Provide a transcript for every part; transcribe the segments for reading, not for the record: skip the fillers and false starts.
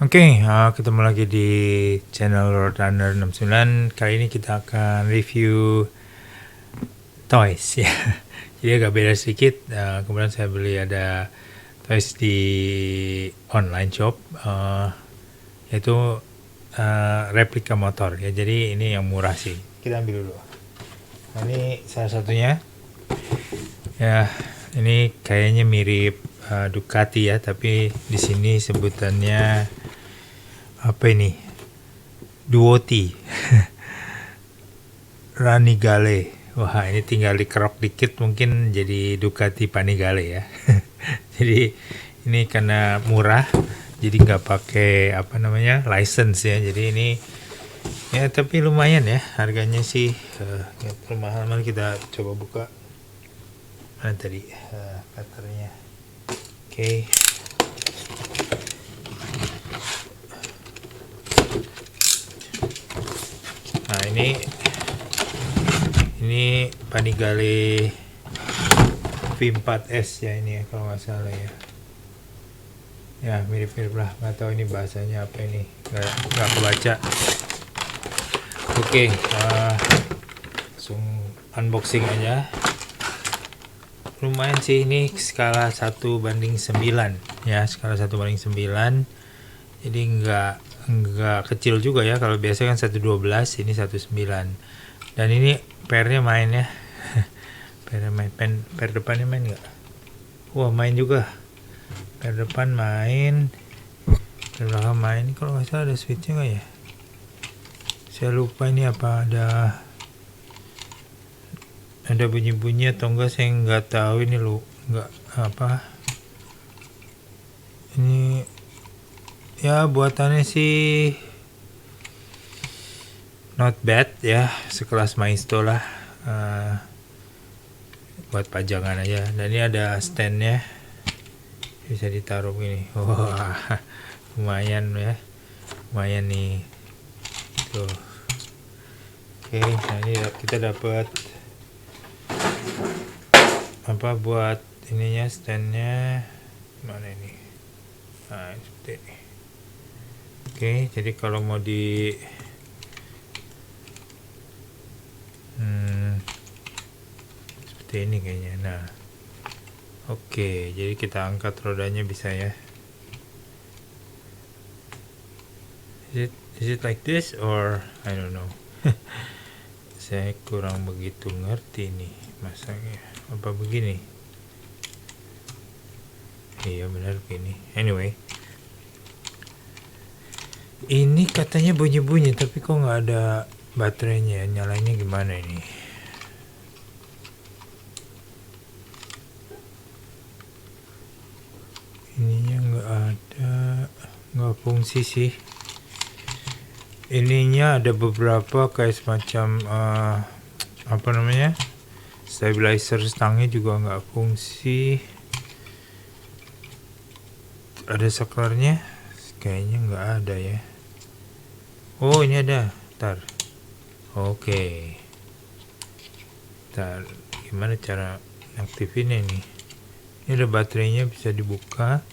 Oke, ketemu lagi di channel Roadrunner 69. Kali ini kita akan review toys ya. Jadi agak beda sedikit. Kemudian saya beli ada toys di online shop, yaitu replika motor ya. Jadi ini yang murah sih. Kita ambil dulu. Nah, ini salah satunya. Ya, ini kayaknya mirip Ducati ya, tapi di sini sebutannya apa ini? Duoti. Ranigale. Wah, ini tinggal dikerok dikit mungkin jadi Ducati Panigale ya. Jadi ini karena murah, jadi nggak pakai license ya. Jadi ini ya tapi lumayan ya harganya sih. Ya, mahal. Mari kita coba buka. Mana tadi cutternya? Oke. Nah, ini Panigale V4S ya, ini ya kalau nggak salah ya. Ya mirip-mirip lah, nggak tahu ini bahasanya apa ini, nggak kebaca. Oke, langsung unboxing aja. Lumayan sih, ini skala 1:9 ya, skala 1:9. Jadi nggak kecil juga ya, kalau biasa kan 1:12, ini 1:9. Dan ini pairnya main ya. pair depannya main nggak? Wah, main juga. Pair depan main, pair belakang main. Ini kalau nggak salah ada switchnya nggak ya? Saya lupa ini apa ada bunyi-bunyi atau enggak, saya nggak tahu ini nggak apa. Ini ya buatannya sih not bad ya, sekelas Maisto lah, buat pajangan aja. Dan ini ada standnya, bisa ditaruh gini. Wah, lumayan ya, lumayan nih tuh. Oke, nah ini kita dapat apa buat ininya, standnya mana ini. Nah, seperti ini. Oke, jadi kalau mau di seperti ini kayaknya. Nah, oke, jadi kita angkat rodanya bisa ya. Is it like this or I don't know. Saya kurang begitu ngerti nih masaknya. Apa begini? Iya benar begini. Anyway, ini katanya bunyi-bunyi, tapi kok nggak ada baterainya. Nyalainnya gimana ini? Ininya nggak ada, nggak fungsi sih. Ininya ada beberapa kayak semacam stabilizer stangnya juga nggak fungsi. Ada saklarnya kayaknya nggak ada ya. Oh, ini ada. Ntar. Oke. Ntar, gimana cara aktifinnya nih? Ini ada baterainya, bisa dibuka.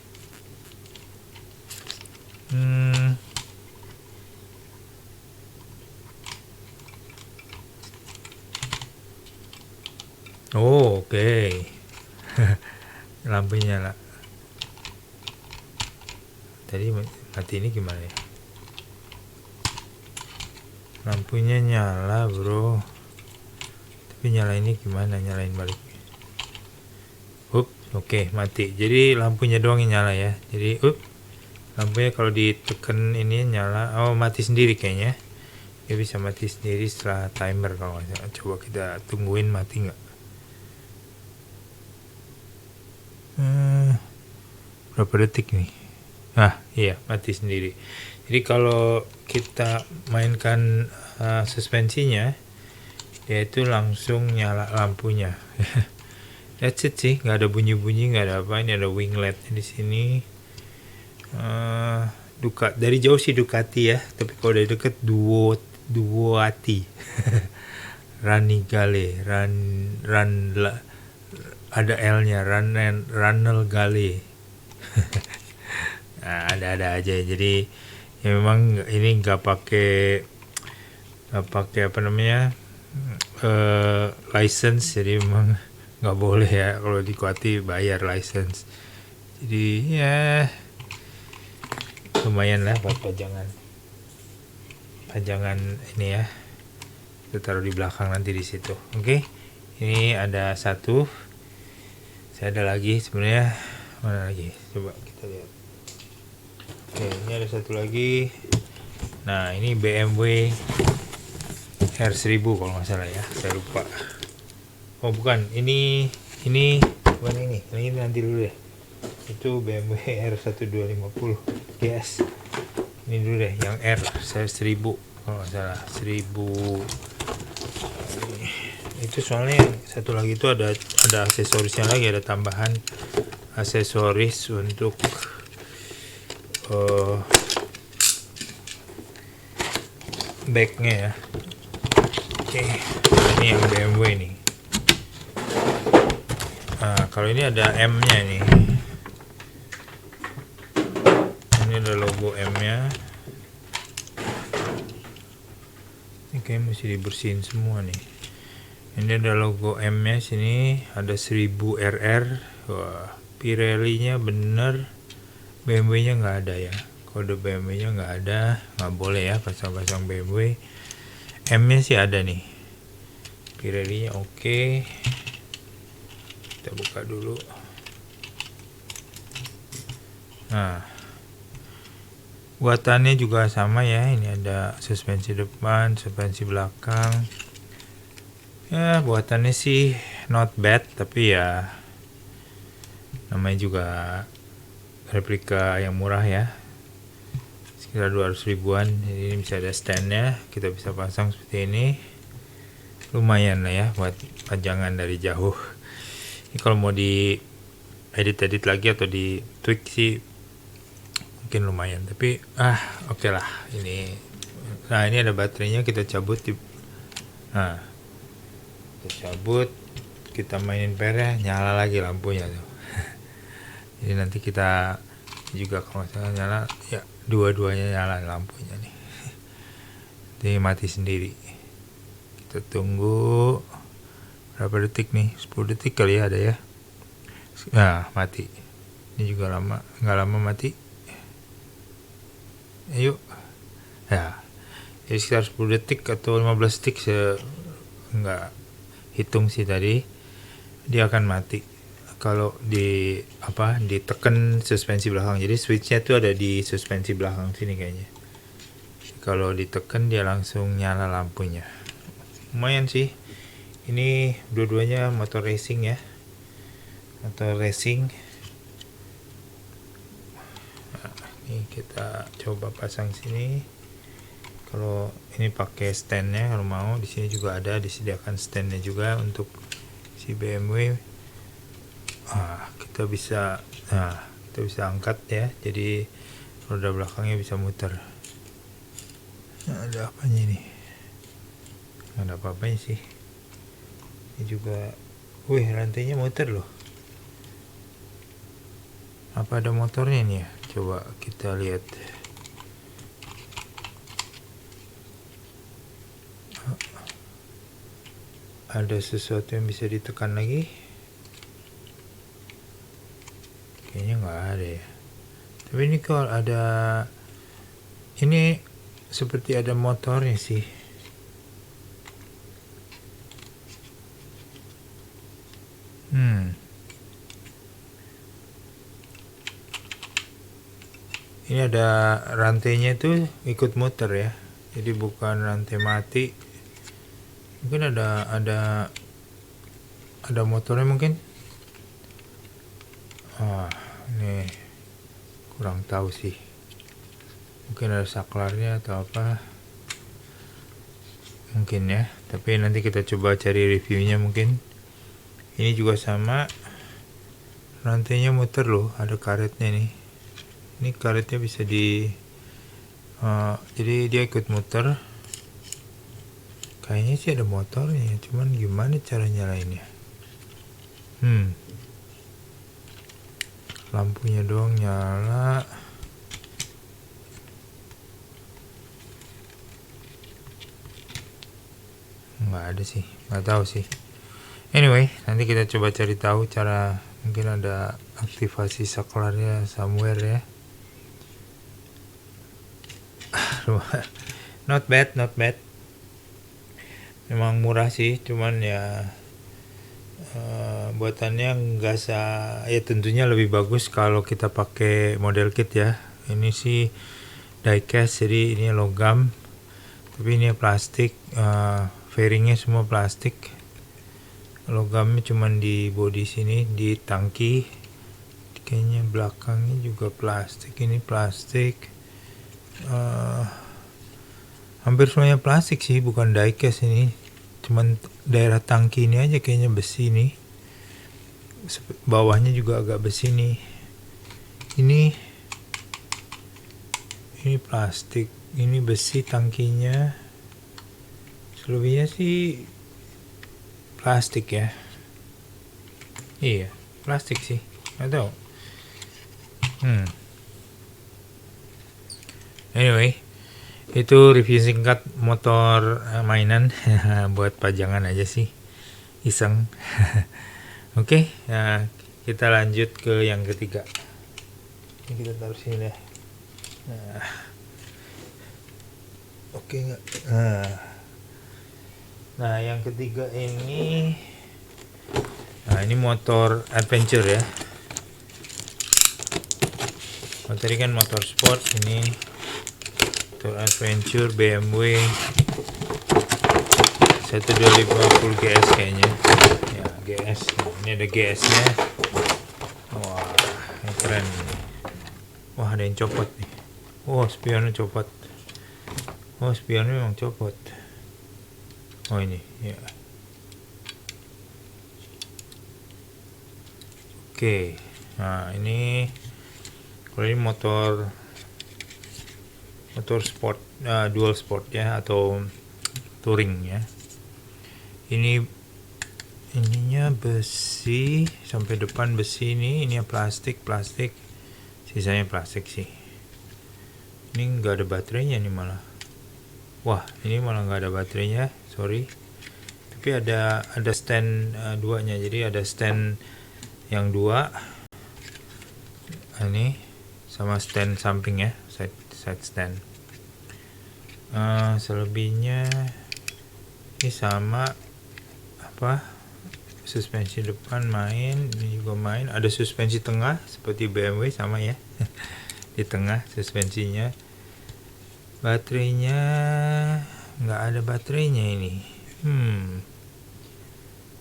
Oh, oke. Lampunya nyala. Tadi mati, ini gimana ya? Lampunya nyala bro, tapi nyalainnya gimana? Nyalain balik. Oke, mati. Jadi lampunya doang yang nyala ya. Jadi lampunya kalau ditekan ini nyala. Oh, mati sendiri kayaknya. Dia bisa mati sendiri setelah timer kalau nggak salah. Coba kita tungguin mati nggak. Berapa detik nih? Iya, mati sendiri. Jadi kalau kita mainkan suspensinya, dia itu langsung nyala lampunya. That's it sih, nggak ada bunyi-bunyi, nggak ada apa. Ini ada wingletnya di sini. Dari jauh sih Ducati ya, tapi kalau dari deket Duoti. Ranigale, ada L-nya, Ranel Gale. Nah, ada-ada aja. Jadi ya memang ini nggak pakai apa namanya license, jadi memang nggak boleh ya kalau di Kuwait bayar license. Jadi ya lumayan lah buat pajangan ini ya. Kita taruh di belakang nanti di situ. Oke. Ini ada satu. Saya ada lagi sebenarnya. Mana lagi? Coba kita lihat. Oke, ini ada satu lagi. Nah, ini BMW R1000 kalau nggak salah ya. Saya lupa. Oh, bukan. Ini bukan ini. Ini nanti dulu deh. Itu BMW R1250 GS. Ini dulu deh, yang R saya 1000 kalau nggak salah 1000. Itu soalnya yang satu lagi itu ada aksesorisnya lagi, ada tambahan aksesoris untuk backnya ya. Oke, ini yang BMW nih. Nah, kalau ini ada M-nya nih. Ini ada logo M-nya. Ini kayaknya mesti dibersihin semua nih. Ini ada logo M-nya sini, ada 1000 RR. Wah, Pirelli-nya bener, BMW-nya nggak ada ya. Kode BMW-nya nggak ada, nggak boleh ya pasang-pasang BMW. M-nya sih ada nih. Pirelli-nya oke. Kita buka dulu. Nah, buatannya juga sama ya. Ini ada suspensi depan, suspensi belakang. Ya, buatannya sih not bad, tapi ya namanya juga replika yang murah ya, sekitar 200 ribuan. Jadi ini bisa ada standnya, kita bisa pasang seperti ini. Lumayan lah ya buat pajangan dari jauh. Ini kalau mau di edit lagi atau di tweak sih mungkin lumayan, tapi oke lah ini. Nah, ini ada baterainya, kita cabut nah, kita cabut, kita mainin PR-nya, nyala lagi lampunya tuh. Jadi nanti kita juga kalau misalnya nyala ya, dua-duanya nyala lampunya nih. Jadi mati sendiri. Kita tunggu berapa detik nih, 10 detik kali ya ada ya. Nah, mati. Ini juga lama, nggak lama mati. Ayo ya, jadi sekitar 10 detik atau 15 detik, saya nggak hitung sih tadi. Dia akan mati kalau ditekan suspensi belakang. Jadi switchnya tuh ada di suspensi belakang sini kayaknya. Kalau ditekan dia langsung nyala lampunya. Lumayan sih. Ini dua-duanya motor racing ya, motor racing. Nah, ini kita coba pasang sini. Kalau ini pakai standnya, kalau mau di sini juga ada disediakan standnya juga untuk si BMW. Kita bisa angkat ya, jadi roda belakangnya bisa muter. Nah, ada apanya ini? Nggak ada apa-apanya sih. Ini juga, rantainya muter loh. Apa ada motornya nih ya? Coba kita lihat. Ada sesuatu yang bisa ditekan lagi? Kayaknya nggak ada ya. Tapi ini kalau ada, ini seperti ada motornya sih. Ini ada rantainya itu ikut muter ya. Jadi bukan rantai mati. Mungkin ada motornya mungkin. Ini kurang tahu sih. Mungkin ada saklarnya atau apa. Mungkin ya. Tapi nanti kita coba cari reviewnya mungkin. Ini juga sama. Rantainya muter loh. Ada karetnya nih. Ini karetnya bisa jadi dia ikut muter. Kayaknya sih ada motornya, cuman gimana cara nyalainnya? Lampunya doang nyala. nggak ada sih, nggak tahu sih. Anyway, nanti kita coba cari tahu cara, mungkin ada aktivasi saklarnya somewhere ya. Not bad, not bad. Memang murah sih, cuman ya buatannya nggak ya tentunya lebih bagus kalau kita pakai model kit ya. Ini sih diecast, jadi ini logam, tapi ini plastik, fairingnya semua plastik. Logamnya cuman di bodi sini, di tangki kayaknya belakangnya juga plastik. Ini plastik, hampir semuanya plastik sih, bukan diecast ini. Cuman daerah tangki ini aja kayaknya besi nih, bawahnya juga agak besi nih. Ini plastik, ini besi tangkinya, selebihnya sih plastik ya. Iya, plastik sih, nggak tahu. Anyway, itu review singkat motor mainan buat pajangan aja sih, iseng. Oke, nah kita lanjut ke yang ketiga. Ini kita taruh sini deh. Oke nggak? Nah yang ketiga ini, ini motor adventure ya. Kalau tadi kan motor sport, ini motor adventure BMW 1250 GS kayaknya. Ya GS, ini ada GS-nya. Wah, ini keren. Wah, ada yang copot nih. Oh, spionnya copot. Oh, spionnya memang copot. Oh, ini ya. Oke. Nah, ini kalau ini motor sport, dual sport ya, atau touring ya. Ininya besi sampai depan, besi ini plastik, sisanya plastik sih. Ini nggak ada baterainya nih malah. Wah, ini malah nggak ada baterainya, sorry. Tapi ada stand duanya, jadi ada stand yang dua. Ini sama stand samping ya, side stand. Selebihnya ini sama suspensi depan main, ini juga main. Ada suspensi tengah seperti BMW sama ya. Di tengah suspensinya. Baterainya nggak ada baterainya ini.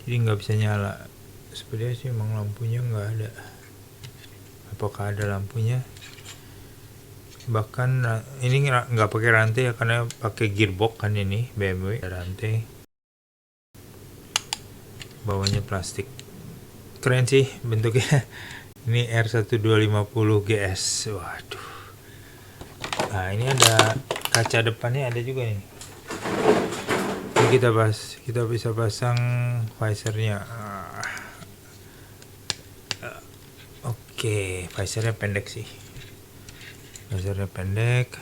Jadi nggak bisa nyala. Sepertinya sih emang lampunya nggak ada. Apakah ada lampunya? Bahkan ini nggak pakai rantai ya, karena pakai gearbox kan ini BMW, ada rantai. Bawahnya plastik. Keren sih bentuknya. Ini R1250 GS. Waduh. Nah, ini ada kaca depannya, ada juga nih. Ini kita bisa pasang visornya. Oke, visornya pendek sih. Visornya pendek.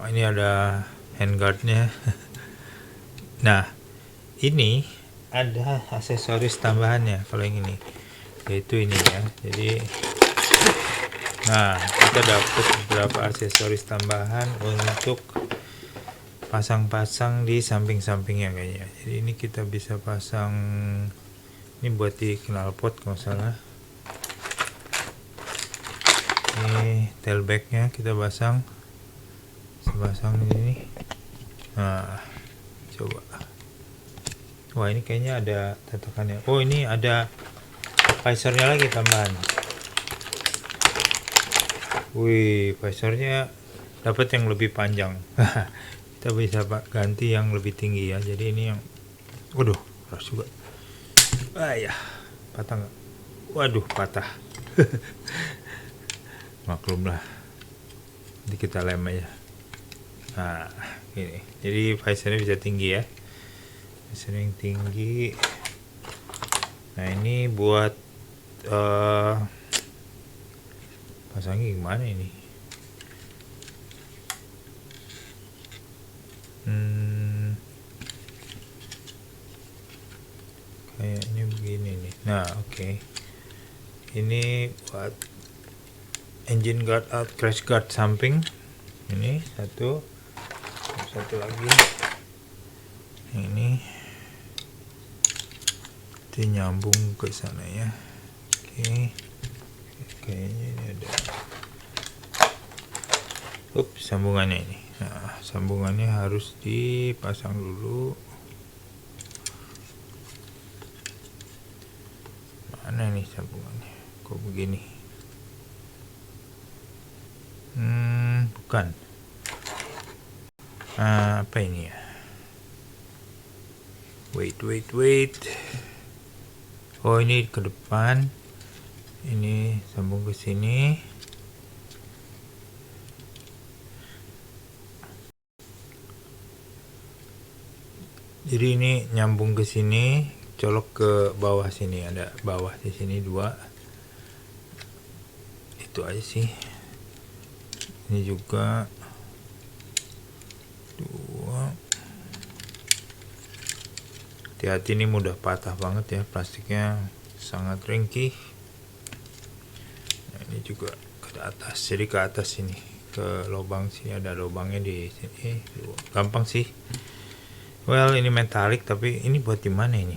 Ini ada handguardnya. Nah, ini ada aksesoris tambahannya kalau yang ini, yaitu ini ya. Jadi kita dapat beberapa aksesoris tambahan untuk pasang-pasang di samping-sampingnya kayaknya. Jadi ini kita bisa pasang, ini buat di knalpot kalau salah. Ini tailbacknya kita pasang di sini. Nah, coba. Wah, ini kayaknya ada tatakannya. Oh, ini ada visornya lagi tambahan. Wih, visornya dapat yang lebih panjang. Kita bisa ganti yang lebih tinggi ya. Jadi ini yang, waduh, keras juga. Ya, patah nggak? Waduh, patah. Maklum lah. Nanti kita lem aja. Nah, ini. Jadi visornya bisa tinggi ya. Visornya yang tinggi. Nah, ini buat pasangnya gimana ini? Nah, oke. Ini buat engine guard out, crash guard samping. Ini satu lagi. Ini nyambung ke sana ya. Oke. Kayaknya ini ada sambungannya ini. Nah, sambungannya harus dipasang dulu. Mana nih sambungannya? Kok begini? Bukan. Apa ini ya? Wait. Oh, ini ke depan. Ini sambung ke sini. Jadi ini nyambung ke sini, colok ke bawah sini, ada bawah di sini 2. Itu aja sih. Ini juga 2. Hati-hati, ini mudah patah banget ya, plastiknya sangat ringkih. Nah, ini juga ke atas, jadi ke atas sini, ke lubang sini, ada lubangnya di sini. Gampang sih. Well, ini metalik, tapi ini buat di mana ini?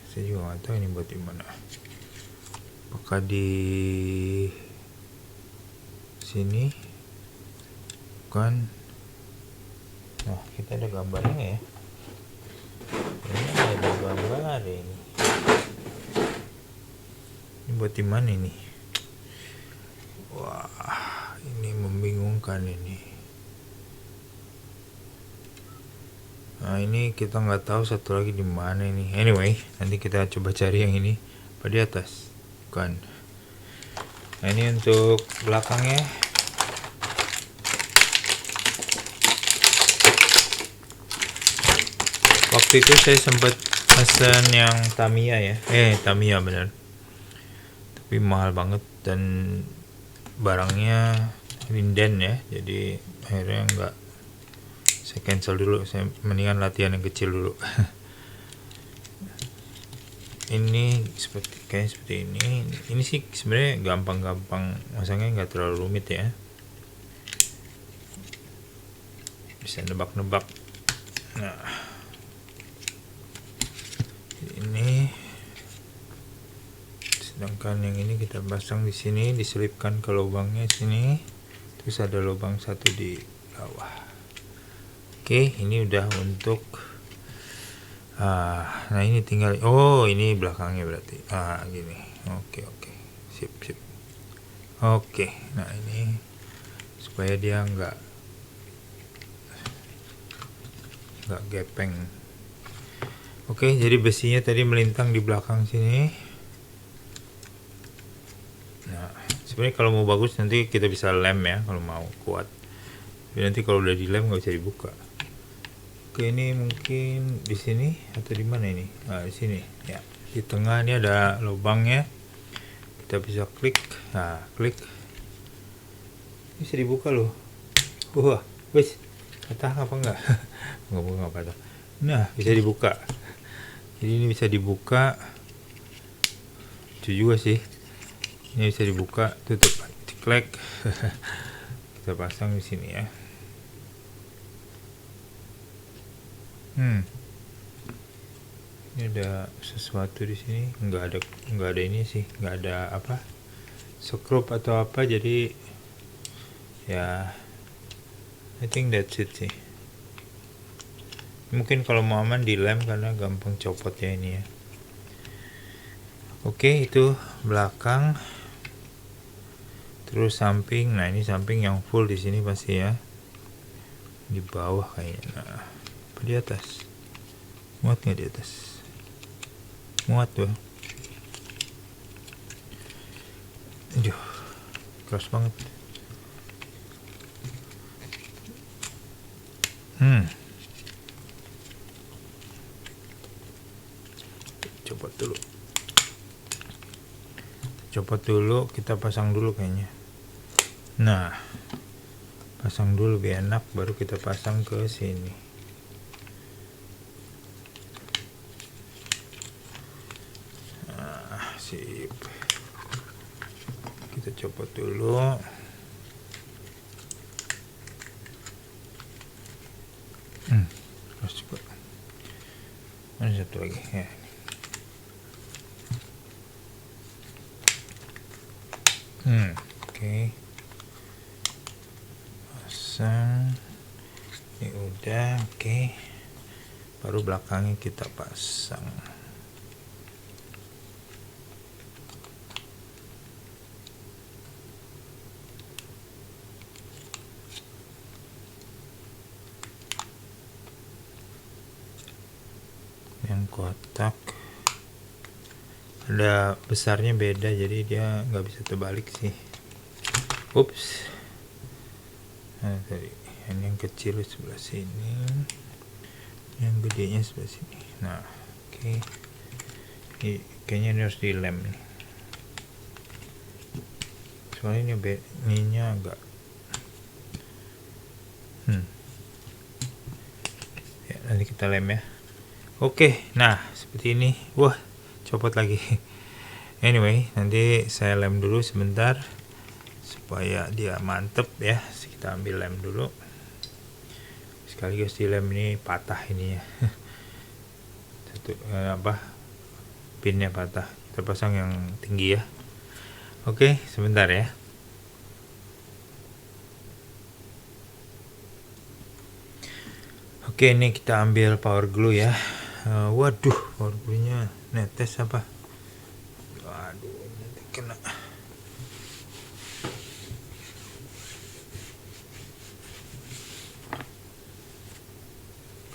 Saya juga nggak tahu ini buat di mana. Apakah di sini? Bukan. Nah, kita ada gambarnya ya. Ini ada gambar ini. Ini buat di mana ini? Wah, ini membingungkan ini. Nah, ini kita nggak tahu satu lagi di mana ini. Anyway, nanti kita coba cari yang ini. Apa di atas? Bukan. Nah, ini untuk belakangnya. Waktu itu saya sempat pesan yang Tamiya ya. Tamiya benar. Tapi mahal banget dan barangnya linden ya. Jadi akhirnya nggak, saya cancel dulu. Saya mendingan latihan yang kecil dulu. Ini kayak seperti ini. Ini sih sebenarnya gampang-gampang, masangnya nggak terlalu rumit ya. Bisa nebak-nebak. Nah, ini. Sedangkan yang ini kita pasang di sini, diselipkan ke lubangnya sini. Terus ada lubang satu di bawah. Oke, ini udah untuk nah ini tinggal, ini belakangnya berarti gini. Oke, sip. Oke, nah ini supaya dia nggak gepeng. Oke, jadi besinya tadi melintang di belakang sini. Nah, sebenarnya kalau mau bagus nanti kita bisa lem ya, kalau mau kuat. Tapi nanti kalau udah dilem nggak bisa dibuka. Oke, ini mungkin di sini atau di mana ini? Di sini ya. Di tengah ini ada lubangnya. Kita bisa klik. Nah, klik. Bisa dibuka loh. Wah, wes. Patah apa enggak? Enggak patah. Nah, bisa dibuka. Jadi ini bisa dibuka. Lucu juga sih. Ini bisa dibuka, tutup, klik. Kita pasang di sini ya. Ini ada sesuatu di sini, nggak ada ini sih, nggak ada apa, skrup atau apa, jadi ya I think that's it sih. Mungkin kalau mau aman dilem karena gampang copot ya ini ya. Oke, itu belakang. Terus samping, nah ini samping yang full di sini pasti ya. Di bawah kayaknya. Nah, apa di atas? Muat nggak di atas? Muat tuh. Aduh, keras banget. Copot dulu, kita pasang dulu kayaknya. Nah, pasang dulu biar enak, baru kita pasang ke sini. kita copot dulu. Harus coba. Mana satu lagi ya. Oke. Pasang. Ini udah, oke. Baru belakangnya kita pasang. Yang kotak ada besarnya beda, jadi dia nggak bisa terbalik sih. Ups. Nah, tadi yang kecil sebelah sini, yang gedenya sebelah sini. Nah, oke. Ini kayaknya ini harus dilem nih. Soalnya ini ininya agak ya, nanti kita lem ya. Oke, nah seperti ini. Wah, copot lagi. Anyway, nanti saya lem dulu sebentar supaya dia mantep ya. Kita ambil lem dulu. Sekaligus di lem ini patah ini ya. Satu pinnya patah. Kita pasang yang tinggi ya. Oke, sebentar ya. Oke, ini kita ambil power glue ya. Waduh, power glue-nya netes apa? Waduh, nanti kena.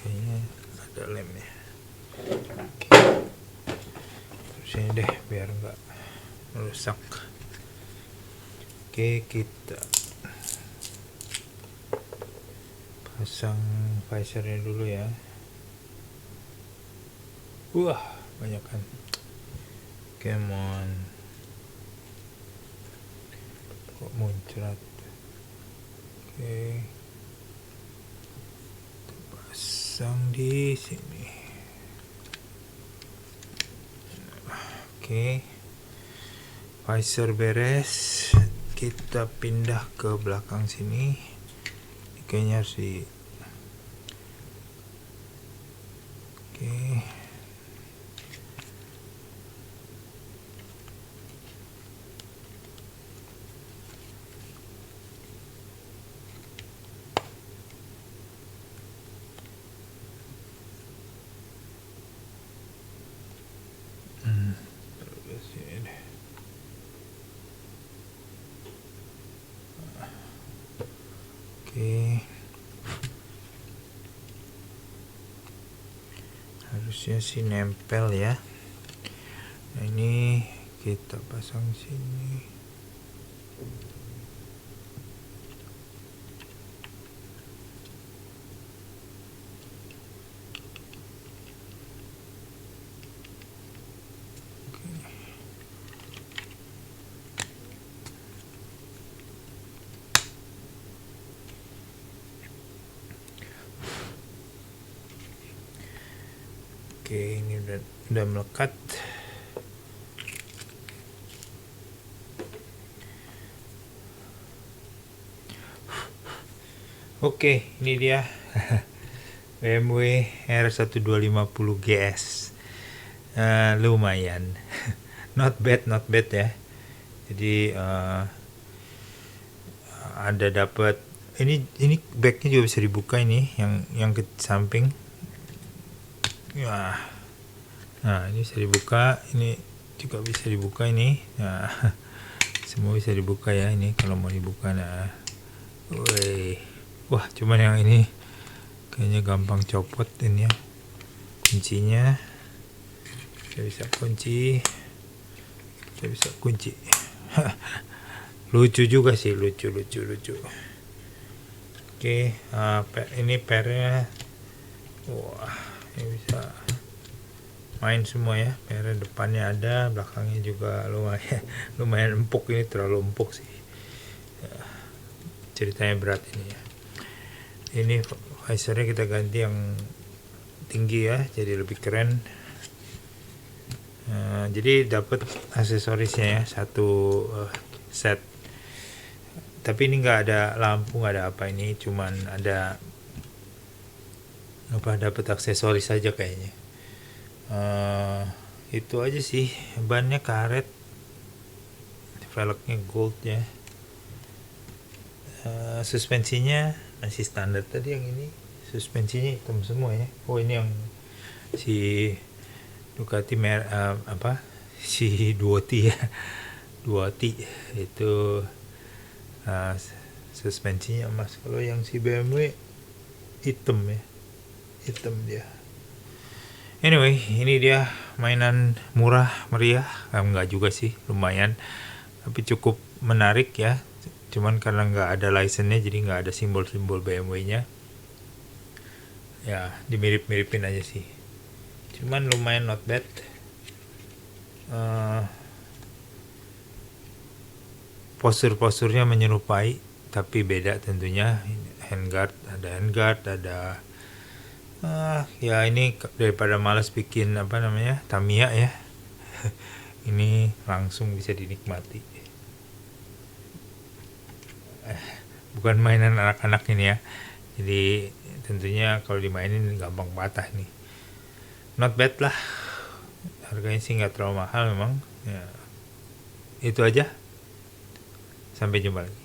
Kayaknya ada lemnya. Oke. Terus ini deh biar nggak merusak. Oke, kita pasang visornya dulu ya. Wah, banyak kan. Come on. Kok muncrat. Oke. Pasang di sini. Oke. Visor beres. Kita pindah ke belakang sini. Ini kayaknya harus di oke. Oke, harusnya sih nempel ya. Nah, ini kita pasang sini. Oke, ini udah melekat. Oke, ini dia BMW R1250 GS. Lumayan. Not bad ya. Jadi ada dapat ini backnya juga bisa dibuka ini, yang ke samping. Nah, ini bisa dibuka, ini juga bisa dibuka ini. Nah, semua bisa dibuka ya ini kalau mau dibuka. Nah, wah, cuman yang ini kayaknya gampang copot ini ya. Kuncinya saya bisa kunci. Lucu juga sih, lucu. Oke, ini pernya. Wah, ini bisa main semua ya. Per depannya ada, belakangnya juga lumayan empuk. Ini terlalu empuk sih. Ceritanya berat ini ya. Ini visornya kita ganti yang tinggi ya, jadi lebih keren. Jadi dapat aksesorisnya ya, satu set. Tapi ini nggak ada lampu, nggak ada apa, ini cuman ada dapat aksesoris saja kayaknya. Itu aja sih. Bannya karet, velgnya gold ya. Suspensinya masih standar tadi, yang ini suspensinya hitam semua ya. Oh, ini yang si Ducati si Ducati ya. Ducati itu suspensinya emas. Kalau yang si BMW hitam ya, hitam dia. Anyway, ini dia mainan murah meriah, enggak juga sih, lumayan, tapi cukup menarik ya. Cuman karena nggak ada license-nya, jadi nggak ada simbol-simbol BMW-nya. Ya, dimirip-miripin aja sih. Cuman lumayan not bad. Postur-posturnya menyerupai, tapi beda tentunya. Handguard, ada ya ini daripada malas bikin Tamiya ya. Ini langsung bisa dinikmati. Bukan mainan anak-anak ini ya. Jadi tentunya kalau dimainin gampang patah nih. Not bad lah. Harganya sih nggak terlalu mahal memang. Ya. Itu aja. Sampai jumpa lagi.